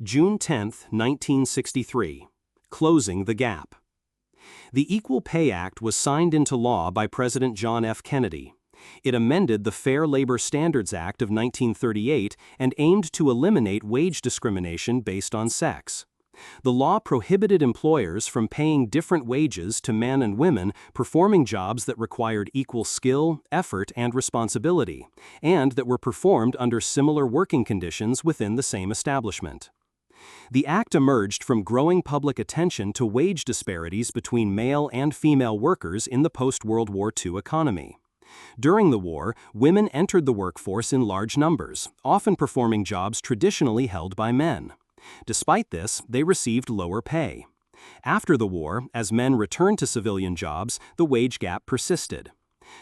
June 10, 1963. Closing the Gap. The Equal Pay Act was signed into law by President John F. Kennedy. It amended the Fair Labor Standards Act of 1938 and aimed to eliminate wage discrimination based on sex. The law prohibited employers from paying different wages to men and women performing jobs that required equal skill, effort, and responsibility, and that were performed under similar working conditions within the same establishment. The act emerged from growing public attention to wage disparities between male and female workers in the post-World War II economy. During the war, women entered the workforce in large numbers, often performing jobs traditionally held by men. Despite this, they received lower pay. After the war, as men returned to civilian jobs, the wage gap persisted.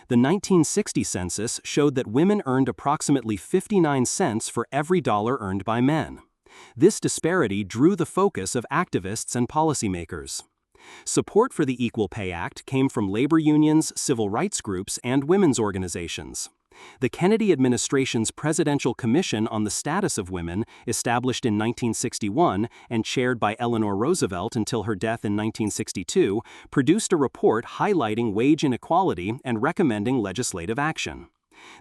The 1960 census showed that women earned approximately 59 cents for every dollar earned by men. This disparity drew the focus of activists and policymakers. Support for the Equal Pay Act came from labor unions, civil rights groups, and women's organizations. The Kennedy administration's Presidential Commission on the Status of Women, established in 1961 and chaired by Eleanor Roosevelt until her death in 1962, produced a report highlighting wage inequality and recommending legislative action.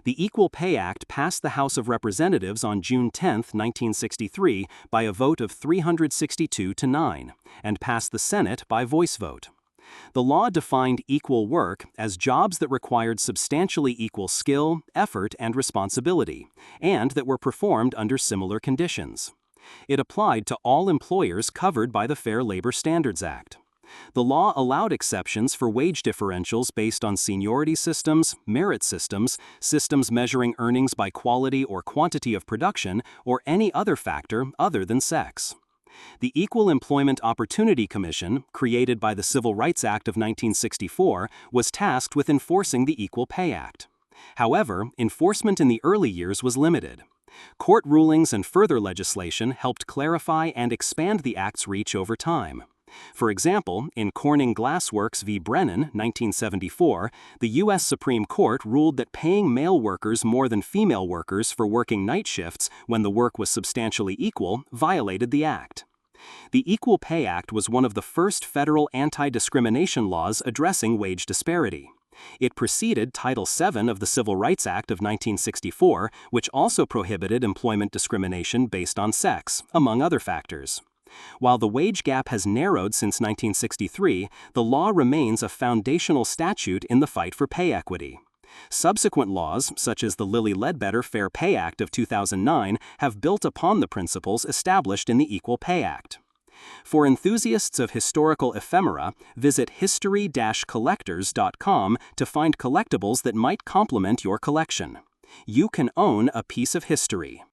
The Equal Pay Act passed the House of Representatives on June 10, 1963, by a vote of 362 to 9, and passed the Senate by voice vote. The law defined equal work as jobs that required substantially equal skill, effort, and responsibility, and that were performed under similar conditions. It applied to all employers covered by the Fair Labor Standards Act. The law allowed exceptions for wage differentials based on seniority systems, merit systems, systems measuring earnings by quality or quantity of production, or any other factor other than sex. The Equal Employment Opportunity Commission, created by the Civil Rights Act of 1964, was tasked with enforcing the Equal Pay Act. However, enforcement in the early years was limited. Court rulings and further legislation helped clarify and expand the Act's reach over time. For example, in Corning Glass Works v. Brennan, 1974, the U.S. Supreme Court ruled that paying male workers more than female workers for working night shifts when the work was substantially equal violated the Act. The Equal Pay Act was one of the first federal anti-discrimination laws addressing wage disparity. It preceded Title VII of the Civil Rights Act of 1964, which also prohibited employment discrimination based on sex, among other factors. While the wage gap has narrowed since 1963, the law remains a foundational statute in the fight for pay equity. Subsequent laws, such as the Lilly Ledbetter Fair Pay Act of 2009, have built upon the principles established in the Equal Pay Act. For enthusiasts of historical ephemera, visit history-collectors.com to find collectibles that might complement your collection. You can own a piece of history.